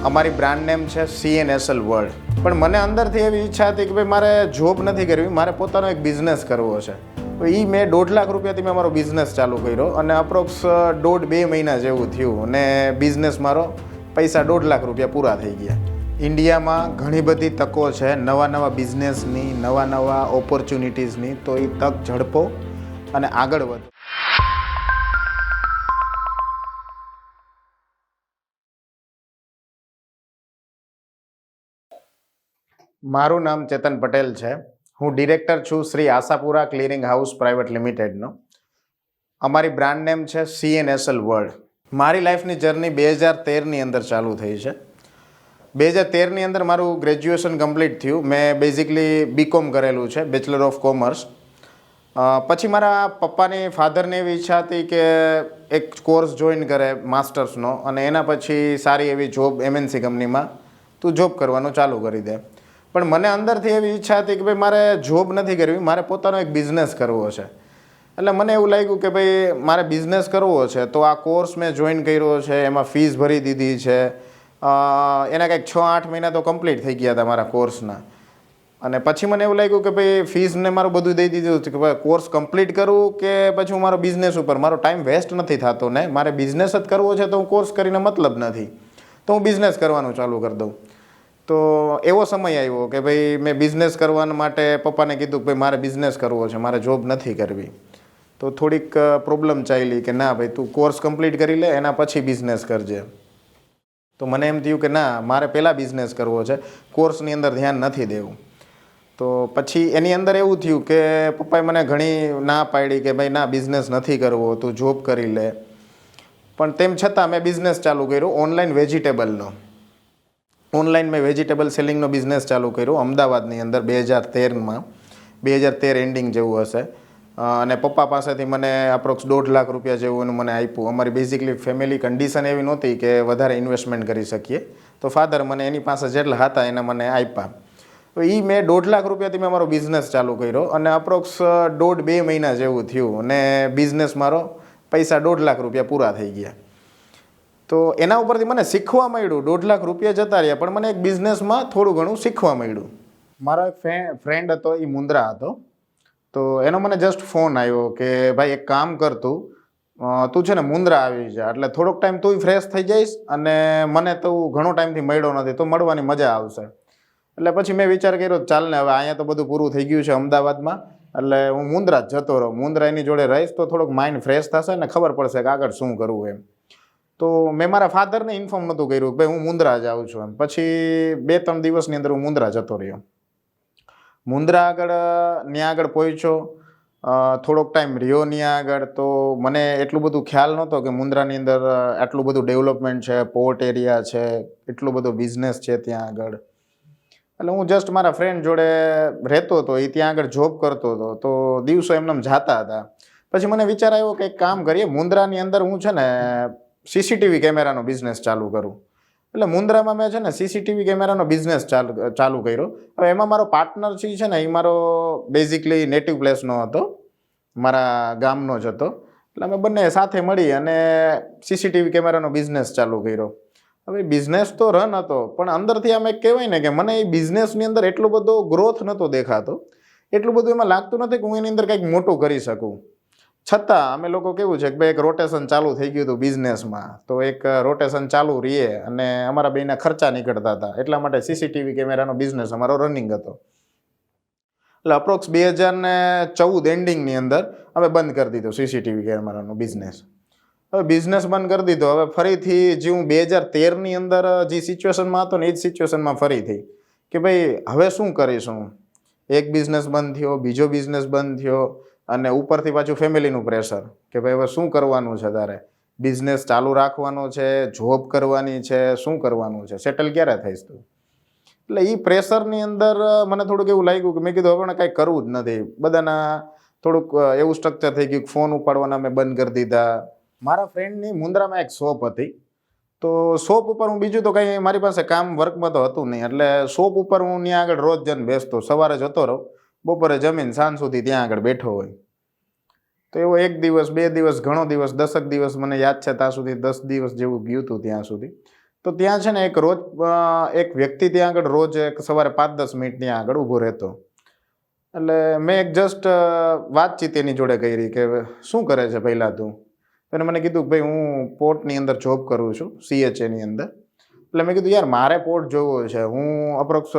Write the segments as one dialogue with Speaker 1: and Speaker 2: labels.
Speaker 1: અમારી brand name છે CNSL world. પણ મને અંદરથી એવી ઈચ્છા હતી કે ભાઈ મારે જોબ નથી કરવી, મારે પોતાનો એક બિઝનેસ કરવો છે. તો એ મેં 1.5 લાખ રૂપિયાથી મેં મારો બિઝનેસ ચાલુ કર્યો અને અપ્રોક્સ 1.5-2 મહિના જેવું થયું અને બિઝનેસ મારો પૈસા 1.5 લાખ રૂપિયા પૂરા થઈ ગયા. ઇન્ડિયામાં ઘણી બધી તકો છે નવા બિઝનેસની, નવા ઓપોર્ચ્યુનિટીઝની. તો એ તક ઝડપો અને આગળ વધો. મારું નામ ચેતન પટેલ છે. હું ડિરેક્ટર છું Shri Ashapura clearing house private લિમિટેડનો. અમારી બ્રાન્ડ નેમ છે CNSL વર્લ્ડ. મારી લાઈફની જર્ની 2013ની અંદર ચાલુ થઈ છે. 2013ની અંદર મારું ગ્રેજ્યુએશન કમ્પ્લીટ થયું. મેં બેઝિકલી BCom કરેલું છે, બેચલર ઓફ કોમર્સ. પછી મારા પપ્પાની ફાધરની એવી ઈચ્છા હતી કે એક કોર્સ જોઈન કરે માસ્ટર્સનો અને એના પછી સારી એવી જોબ MNC કંપનીમાં તું જોબ કરવાનું ચાલુ કરી દે. પણ મને અંદરથી એવી ઈચ્છા હતી કે ભાઈ મારે જોબ નથી કરવી, મારે પોતાનો એક બિઝનેસ કરવો છે. એટલે મને એવું લાગ્યું કે ભાઈ મારે બિઝનેસ કરવો છે તો આ કોર્સ મેં જોઈન કર્યો છે, એમાં ફીસ ભરી દીધી છે. એના કંઈક 6-8 મહિના તો કમ્પ્લીટ થઈ ગયા હતા મારા કોર્સના. અને પછી મને એવું લાગ્યું કે ભાઈ ફીસને મારું બધું દઈ દીધું કે ભાઈ કોર્સ કમ્પ્લીટ કરું કે પછી હું મારો બિઝનેસ ઉપર, મારો ટાઈમ વેસ્ટ નથી થતો ને, મારે બિઝનેસ જ કરવો છે તો હું કોર્સ કરીને મતલબ નથી, તો હું બિઝનેસ કરવાનું ચાલુ કરી દઉં. તો એવો સમય આવ્યો કે ભાઈ મેં બિઝનેસ કરવા માટે પપ્પાને કીધું કે ભાઈ મારે બિઝનેસ કરવો છે, મારે જોબ નથી કરવી. તો થોડીક પ્રોબ્લેમ ચાલી કે ના ભાઈ તું કોર્સ કમ્પ્લીટ કરી લે, એના પછી બિઝનેસ કરજે. તો મને એમ થયું કે ના, મારે પહેલાં બિઝનેસ કરવો છે, કોર્સની અંદર ધ્યાન નથી દેવું. તો પછી એની અંદર એવું થયું કે પપ્પાએ મને ઘણી ના પાડી કે ભાઈ ના, બિઝનેસ નથી કરવો, તું જોબ કરી લે. પણ તેમ છતાં મેં બિઝનેસ ચાલુ કર્યો ઓનલાઈન વેજીટેબલનો. ઓનલાઈન મેં વેજીટેબલ સેલિંગનો બિઝનેસ ચાલુ કર્યો અમદાવાદની અંદર 2013માં. 2013 એન્ડિંગ જેવું હશે. અને પપ્પા પાસેથી મને અપ્રોક્સ 1.5 લાખ રૂપિયા જેવું એનું મને આપ્યું. અમારી બેઝિકલી ફેમિલી કન્ડિશન એવી નહોતી કે વધારે ઇન્વેસ્ટમેન્ટ કરી શકીએ, તો ફાધર મને એની પાસે જેટલા હતા એને મને આપ્યા. તો એ મેં 1.5 લાખ રૂપિયાથી મેં મારો બિઝનેસ ચાલુ કર્યો અને અપ્રોક્સ 1.5-2 મહિના જેવું થયું અને બિઝનેસ મારો પૈસા 1.5 લાખ રૂપિયા પૂરા થઈ ગયા. તો એના ઉપરથી મને શીખવા મળ્યું. 1.5 લાખ રૂપિયા જતા રહ્યા પણ મને એક બિઝનેસમાં થોડું ઘણું શીખવા મળ્યું. મારો એક ફ્રેન્ડ હતો, એ મુન્દ્રા હતો. તો એનો મને જસ્ટ ફોન આવ્યો કે ભાઈ એક કામ કર, તું છે ને મુન્દ્રા આવી જા, એટલે થોડોક ટાઈમ તું ફ્રેશ થઈ જઈશ અને મને તું ઘણો ટાઈમથી મળ્યો નથી, તો મળવાની મજા આવશે. એટલે પછી મેં વિચાર કર્યો ચાલ ને હવે અહીંયા તો બધું પૂરું થઈ ગયું છે અમદાવાદમાં, એટલે હું મુન્દ્રા જ જતો રહું. મુન્દ્રા એની જોડે રહીશ તો થોડોક માઇન્ડ ફ્રેશ થશે ને ખબર પડશે કે આગળ શું કરવું એમ. તો મેં મારા ફાધરને ઇન્ફોર્મ નહોતું કર્યું કે ભાઈ હું મુન્દ્રા જાઉં છું એમ. પછી 2-3 દિવસની અંદર હું મુન્દ્રા જતો રહ્યો. મુન્દ્રા ત્યાં આગળ પહોંચ્યો, થોડોક ટાઈમ રહ્યો ત્યાં આગળ. તો મને એટલું બધું ખ્યાલ નહોતો કે મુન્દ્રાની અંદર આટલું બધું ડેવલપમેન્ટ છે, પોર્ટ એરિયા છે, એટલું બધો બિઝનેસ છે ત્યાં આગળ. એટલે હું જસ્ટ મારા ફ્રેન્ડ જોડે રહેતો હતો, એ ત્યાં આગળ જોબ કરતો હતો. તો દિવસો એમને જાતા હતા. પછી મને વિચાર આવ્યો કે એક કામ કરીએ, મુન્દ્રાની અંદર હું છે ને CCTV કેમેરાનો બિઝનેસ ચાલુ કરું. એટલે મુન્દ્રામાં મેં છે ને CCTV કેમેરાનો બિઝનેસ ચાલુ કર્યો. હવે એમાં મારો પાર્ટનર છે ને, એ મારો બેઝિકલી નેટિવ પ્લેસનો હતો, મારા ગામનો જ હતો. એટલે અમે બંને સાથે મળી અને CCTV કેમેરાનો બિઝનેસ ચાલુ કર્યો. હવે બિઝનેસ તો રન હતો પણ અંદરથી આમ એક કહેવાય ને કે મને એ બિઝનેસની અંદર એટલો બધો ગ્રોથ નહોતો દેખાતો, એટલું બધું એમાં લાગતું નથી કે હું એની અંદર કંઈક મોટું કરી શકું. છતાં અમે લોકો કેવું છે કે ભાઈ એક રોટેશન ચાલુ થઈ ગયું હતું બિઝનેસમાં. તો એક રોટેશન ચાલુ રહીએ અને અમારા બેના ખર્ચા નીકળતા હતા, એટલા માટે CCTV કેમેરાનો બિઝનેસ અમારો રનિંગ હતો. એટલે અપ્રોક્સ 2014 એન્ડિંગની અંદર અમે બંધ કરી દીધો CCTV કેમેરાનો બિઝનેસ. હવે બિઝનેસ બંધ કરી દીધો. હવે ફરીથી જે હું 2013ની અંદર જે સિચ્યુએશનમાં હતો ને એ જ સિચ્યુએશનમાં ફરીથી કે ભાઈ હવે શું કરીશું. એક બિઝનેસ બંધ થયો, બીજો બિઝનેસ બંધ થયો અને ઉપરથી પાછું ફેમિલીનું પ્રેશર કે ભાઈ હવે શું કરવાનું છે, તારે બિઝનેસ ચાલુ રાખવાનો છે, જોબ કરવાની છે, શું કરવાનું છે, સેટલ ક્યારે થઈશ તું. એટલે એ પ્રેશરની અંદર મને થોડુંક એવું લાગ્યું કે મેં કીધું હવે કાંઈ કરવું જ નથી. બધાના થોડુંક એવું સ્ટ્રક્ચર થઈ ગયું, ફોન ઉપાડવાના મેં બંધ કરી દીધા. મારા ફ્રેન્ડની મુન્દ્રામાં એક શોપ હતી. તો શોપ ઉપર હું બીજું તો કંઈ મારી પાસે કામ વર્કમાં તો હતું નહીં, એટલે શોપ ઉપર હું ત્યાં આગળ રોજ જઈને બેસતો. સવારે જતો રહું, બપોરે જમીન સાંજ સુધી ત્યાં આગળ બેઠો હોય. તો એવો 1 દિવસ 2 દિવસ ઘણો દિવસ 10 દિવસ મને યાદ છે ત્યાં સુધી 10 દિવસ જેવું ગયું હતું ત્યાં સુધી. તો ત્યાં છે ને એક વ્યક્તિ ત્યાં આગળ રોજ એક સવારે 5-10 મિનિટ ત્યાં આગળ ઊભો રહેતો. એટલે મેં એક જસ્ટ વાતચીત એની જોડે કરી કે શું કરે છે પહેલાં તું? એને મને કીધું કે ભાઈ હું પોર્ટની અંદર જોબ કરું છું, CHAની અંદર. એટલે મેં કીધું યાર મારે પોર્ટ જોવો છે. હું અપ્રોક્સ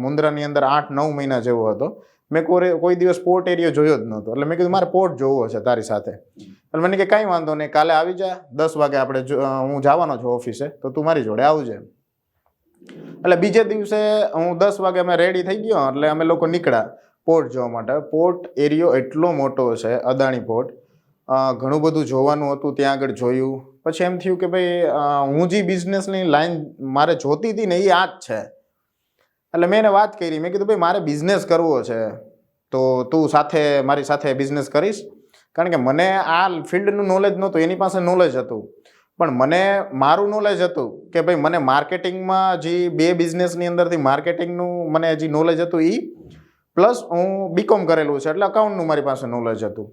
Speaker 1: મુન્દ્રાની અંદર 8-9 મહિના જેવો હતો. મેં કોઈ દિવસ પોર્ટ એરિયો જોયો જ નહોતો. એટલે મેં કીધું મારે પોર્ટ જોવો છે તારી સાથે. એટલે મને કે કાંઈ વાંધો નહીં, કાલે આવી જા 10 વાગે આપણે હું જવાનો છું ઓફિસે, તો તું મારી જોડે આવજે. એટલે બીજે દિવસે હું 10 વાગે અમે રેડી થઈ ગયો. એટલે અમે લોકો નીકળ્યા પોર્ટ જોવા માટે. પોર્ટ એરિયો એટલો મોટો છે, અદાણી પોર્ટ. ઘણું બધું જોવાનું હતું, ત્યાં આગળ જોયું. પછી એમ થયું કે ભાઈ હું જે બિઝનેસની લાઈન મારે જોતી હતી ને એ આ જ છે. એટલે મેં એને વાત કરી, મેં કીધું ભાઈ મારે બિઝનેસ કરવો છે, તો તું મારી સાથે બિઝનેસ કરીશ? કારણ કે મને આ ફિલ્ડનું નોલેજ નહોતું, એની પાસે નોલેજ હતું. પણ મને મારું નોલેજ હતું કે ભાઈ મને માર્કેટિંગમાં જે બે બિઝનેસની અંદરથી માર્કેટિંગનું મને જે નોલેજ હતું એ પ્લસ હું BCom કરેલું છે એટલે અકાઉન્ટનું મારી પાસે નોલેજ હતું.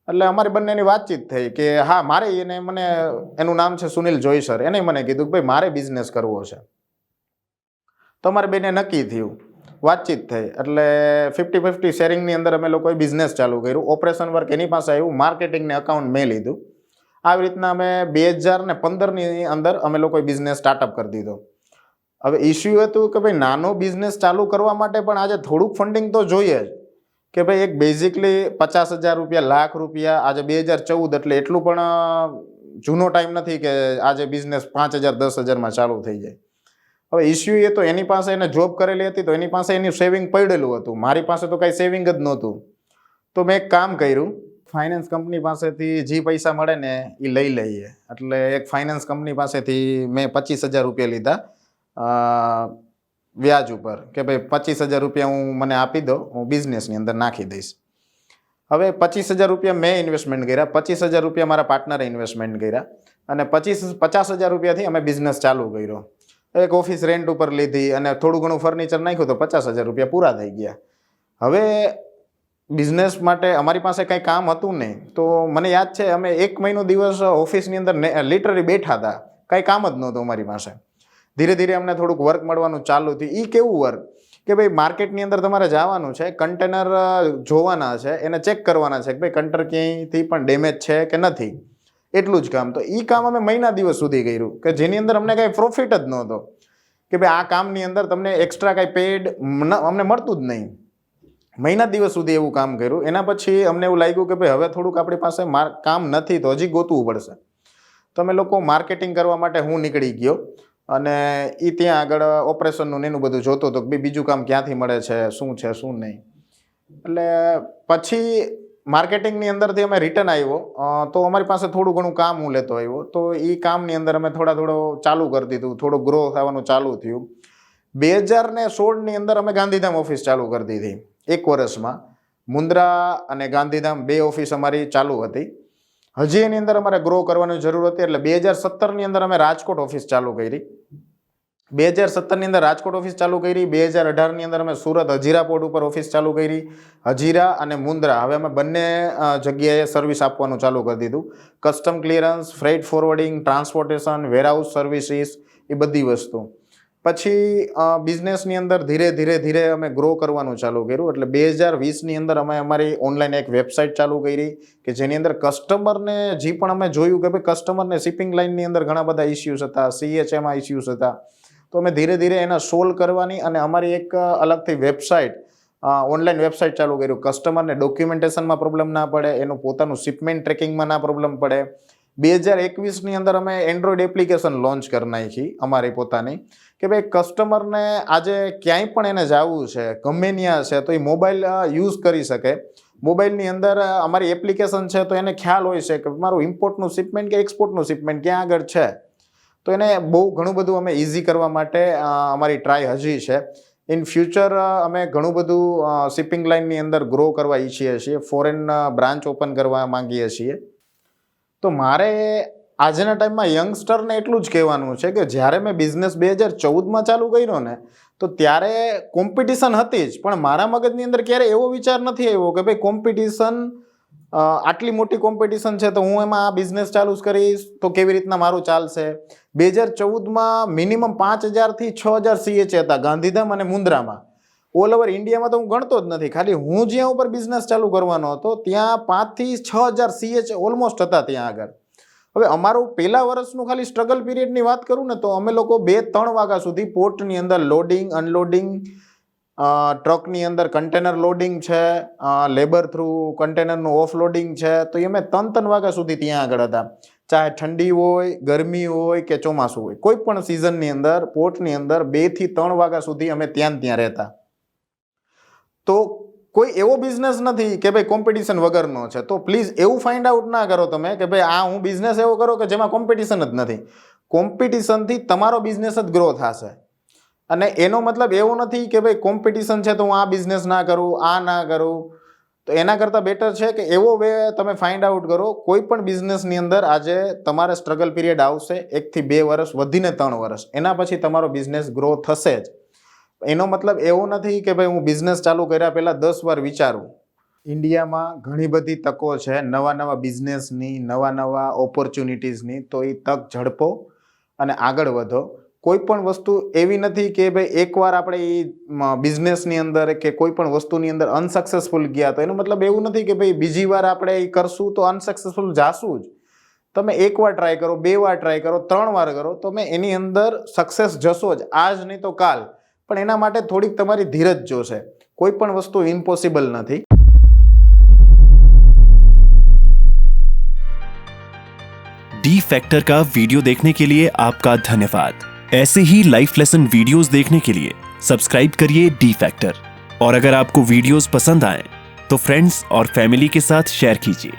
Speaker 1: એટલે અમારી બંનેની વાતચીત થઈ કે હા મારે એનું નામ છે સુનિલ જોઈસર. એને મને કીધું કે ભાઈ મારે બિઝનેસ કરવો છે. તો અમારે બેને નક્કી થયું, વાતચીત થઈ. એટલે 50-50 શેરિંગની અંદર અમે લોકોએ બિઝનેસ ચાલુ કર્યું. ઓપરેશન વર્ક એની પાસે આવ્યું, માર્કેટિંગને અકાઉન્ટ મેં લીધું. આવી રીતના અમે 2015ની અંદર અમે લોકોએ બિઝનેસ સ્ટાર્ટઅપ કરી દીધો. હવે ઇસ્યુ હતું કે ભાઈ નાનો બિઝનેસ ચાલુ કરવા માટે પણ આજે થોડુંક ફંડિંગ તો જોઈએ જ. કે ભાઈ એક બેઝિકલી 50,000 રૂપિયા, લાખ રૂપિયા, આજે 2014 એટલે એટલું પણ જૂનો ટાઈમ નથી કે આજે બિઝનેસ 5,000 10,000માં ચાલુ થઈ જાય. હવે ઇસ્યુ એ તો એની પાસે એને જોબ કરેલી હતી તો એની પાસે એની સેવિંગ પડેલું હતું. મારી પાસે તો કાંઈ સેવિંગ જ નહોતું. તો મેં એક કામ કર્યું, ફાઇનાન્સ કંપની પાસેથી જે પૈસા મળે ને એ લઈ લઈએ. એટલે એક ફાઇનાન્સ કંપની પાસેથી મેં 25,000 રૂપિયા લીધા વ્યાજ ઉપર કે ભાઈ 25,000 રૂપિયા મને આપી દો, હું બિઝનેસની અંદર નાખી દઈશ. હવે 25,000 રૂપિયા મેં ઇન્વેસ્ટમેન્ટ કર્યા, 25,000 રૂપિયા મારા પાર્ટનરે ઇન્વેસ્ટમેન્ટ કર્યા અને 50,000 રૂપિયાથી અમે બિઝનેસ ચાલુ કર્યો. એક ઓફિસ રેન્ટ ઉપર લીધી અને થોડું ઘણું ફર્નિચર નાખ્યું તો 50,000 રૂપિયા પૂરા થઈ ગયા. હવે બિઝનેસ માટે અમારી પાસે કંઈ કામ હતું નહીં. તો મને યાદ છે અમે 1 મહિનો દિવસ ઓફિસની અંદર લિટરલી બેઠા હતા, કાંઈ કામ જ નહોતું અમારી પાસે. ધીરે ધીરે અમને થોડુંક વર્ક મળવાનું ચાલુ થયું. એ કેવું વર્ક કે ભાઈ માર્કેટની અંદર તમારે જવાનું છે, કન્ટેનર જોવાના છે, એને ચેક કરવાના છે કે ભાઈ કન્ટેનર ક્યાંયથી પણ ડેમેજ છે કે નથી, એટલું જ કામ. તો એ કામ અમે મહિના દિવસ સુધી કર્યું કે જેની અંદર અમને કાંઈ પ્રોફિટ જ નહોતો કે ભાઈ આ કામની અંદર તમને એક્સ્ટ્રા કાંઈ પેડ અમને મળતું જ નહીં. મહિના દિવસ સુધી એવું કામ કર્યું. એના પછી અમને એવું લાગ્યું કે ભાઈ હવે થોડુંક આપણી પાસે કામ નથી તો હજી ગોતવું પડશે. તો અમે લોકો માર્કેટિંગ કરવા માટે હું નીકળી ગયો અને એ ત્યાં આગળ ઓપરેશનનું એનું બધું જોતો હતો કે બીજું કામ ક્યાંથી મળે છે શું નહીં. એટલે પછી માર્કેટિંગની અંદરથી અમે રિટર્ન આવ્યો તો અમારી પાસે થોડું ઘણું કામ હું લેતો આવ્યો. તો એ કામની અંદર અમે થોડો ચાલુ કરી દીધું, થોડું ગ્રો થવાનું ચાલુ થયું. 2016ની અંદર અમે ગાંધીધામ ઓફિસ ચાલુ કરી દીધી. 1 વર્ષમાં મુન્દ્રા અને ગાંધીધામ 2 ઓફિસ અમારી ચાલુ હતી. હજી એની અંદર અમારે ગ્રો કરવાની જરૂર હતી. એટલે 2017ની અંદર અમે રાજકોટ ઓફિસ ચાલુ કરી. 2017ની અંદર રાજકોટ ઓફિસ ચાલુ કરી. 2018ની અંદર અમે સુરત હજીરા પોર્ટ ઉપર ઓફિસ ચાલુ કરી. હજીરા અને મુન્દ્રા હવે અમે બંને જગ્યાએ સર્વિસ આપવાનું ચાલુ કરી દીધું. Custom clearance, freight forwarding, transportation, warehouse services, એ બધી વસ્તુ. પછી બિઝનેસની અંદર ધીરે અમે ગ્રો કરવાનું ચાલુ કર્યું. એટલે 2020ની અંદર અમે અમારી ઓનલાઈન એક વેબસાઇટ ચાલુ કરી કે જેની અંદર કસ્ટમરને જે પણ અમે જોયું કે ભાઈ કસ્ટમરને શિપિંગ લાઇનની અંદર ઘણા બધા ઇસ્યુઝ હતા, CHAમાં ઇસ્યુઝ હતા. તો અમે ધીરે એને સોલ્વ કરવાની અને અમારી એક અલગથી વેબસાઇટ, ઓનલાઈન વેબસાઇટ ચાલુ કર્યું. કસ્ટમરને ડોક્યુમેન્ટેશનમાં પ્રોબ્લેમ ના પડે, એનું પોતાનું શિપમેન્ટ ટ્રેકિંગમાં ના પ્રોબ્લેમ પડે. 2021ની અંદર અમે એન્ડ્રોઈડ એપ્લિકેશન લોન્ચ કરી નાખી અમારી પોતાની કે ભાઈ કસ્ટમરને આજે ક્યાંય પણ એને જવું છે, ગમે ત્યાં છે તો એ મોબાઈલ યુઝ કરી શકે. મોબાઈલની અંદર અમારી એપ્લિકેશન છે તો એને ખ્યાલ હોય છે કે મારું ઇમ્પોર્ટનું શિપમેન્ટ કે એક્સપોર્ટનું શિપમેન્ટ ક્યાં આગળ છે. તો એને બહુ ઘણું બધું અમે ઇઝી કરવા માટે અમારી ટ્રાય હજી છે. ઇન ફ્યુચર અમે ઘણું બધું શિપિંગ લાઇનની અંદર ગ્રો કરવા ઈચ્છીએ છીએ, ફોરેન બ્રાન્ચ ઓપન કરવા માંગીએ છીએ. તો મારે આજના ટાઈમમાં યંગસ્ટરને એટલું જ કહેવાનું છે કે જ્યારે મેં બિઝનેસ 2014માં ચાલુ કર્યો ને તો ત્યારે કોમ્પિટિશન હતી જ, પણ મારા મગજની અંદર ક્યારે એવો વિચાર નથી આવ્યો કે ભાઈ કોમ્પિટિશન આટલી મોટી કોમ્પિટિશન છે તો હું એમાં આ બિઝનેસ ચાલુ કરીશ તો કેવી રીતના મારું ચાલશે. 2014માં મિનિમમ 5000 થી 6000 CH હતા ગાંધીધામ અને મુન્દ્રામાં. ઓલ ઓવર ઇન્ડિયામાં તો હું ગણતો જ નથી, ખાલી હું જ્યાં ઉપર બિઝનેસ ચાલુ કરવાનો હતો ત્યાં 5 થી 6000 CH ઓલમોસ્ટ હતા ત્યાં આગળ. હવે અમારું પહેલા વર્ષનું ખાલી સ્ટ્રગલ પીરિયડની વાત કરું ને તો અમે લોકો 2-3 વાગ્યા સુધી પોર્ટની અંદર લોડિંગ અનલોડિંગ, ટ્રકની અંદર કન્ટેનર લોડિંગ છે, લેબર થ્રુ કન્ટેનરનું ઓફલોડિંગ છે, તો એ અમે 3 વાગ્યા સુધી ત્યાં આગળ હતા. ચાહે ઠંડી હોય, ગરમી હોય કે ચોમાસું હોય, કોઈ પણ સિઝનની અંદર પોર્ટની અંદર 2 થી 3 વાગ્યા સુધી અમે ત્યાં રહેતા. તો કોઈ એવો બિઝનેસ નથી કે ભાઈ કોમ્પિટિશન વગરનો છે. તો પ્લીઝ એવું ફાઇન્ડ આઉટ ના કરો તમે કે ભાઈ આ હું બિઝનેસ એવો કરો કે જેમાં કોમ્પિટિશન જ નથી. કોમ્પિટિશનથી તમારો બિઝનેસ જ ગ્રો થશે. અને એનો મતલબ એવો નથી કે ભાઈ કોમ્પિટિશન છે તો હું આ બિઝનેસ ના કરું, આ ના કરું. તો એના કરતાં બેટર છે કે એવો વે તમે ફાઇન્ડ આઉટ કરો. કોઈ પણ બિઝનેસની અંદર આજે તમારે સ્ટ્રગલ પીરિયડ આવશે 1 થી 2 વર્ષ, વધીને 3 વર્ષ, એના પછી તમારો બિઝનેસ ગ્રો થશે જ. એનો મતલબ એવો નથી કે ભાઈ હું બિઝનેસ ચાલુ કર્યા પહેલાં 10 વાર વિચારું. ઇન્ડિયામાં ઘણી બધી તકો છે નવા બિઝનેસની, નવા ઓપોર્ચ્યુનિટીઝની. તો એ તક ઝડપો અને આગળ વધો. કોઈ પણ વસ્તુ એવી નથી કે ભાઈ એકવાર આપણે એ બિઝનેસની અંદર કે કોઈ પણ વસ્તુની અંદર અનસક્સેસફુલ ગયા તો એનો મતલબ એવું નથી કે ભાઈ બીજી વાર આપણે એ કરશું તો અનસક્સેસફુલ જાશું જ. તમે 1 વાર ટ્રાય કરો, 2 વાર ટ્રાય કરો, 3 વાર કરો, તમે એની અંદર સક્સેસ જશો જ, આજ નહીં તો કાલ. પણ એના માટે થોડીક તમારી ધીરજ જોશે. કોઈ પણ વસ્તુ ઇમ્પોસિબલ નથી.
Speaker 2: डी फैक्टर का वीडियो देखने के लिए आपका धन्यवाद. ऐसे ही लाइफ लेसन वीडियोस देखने के लिए सब्सक्राइब करिए डी फैक्टर. और अगर आपको वीडियोस पसंद आए तो फ्रेंड्स और फैमिली के साथ शेयर कीजिए.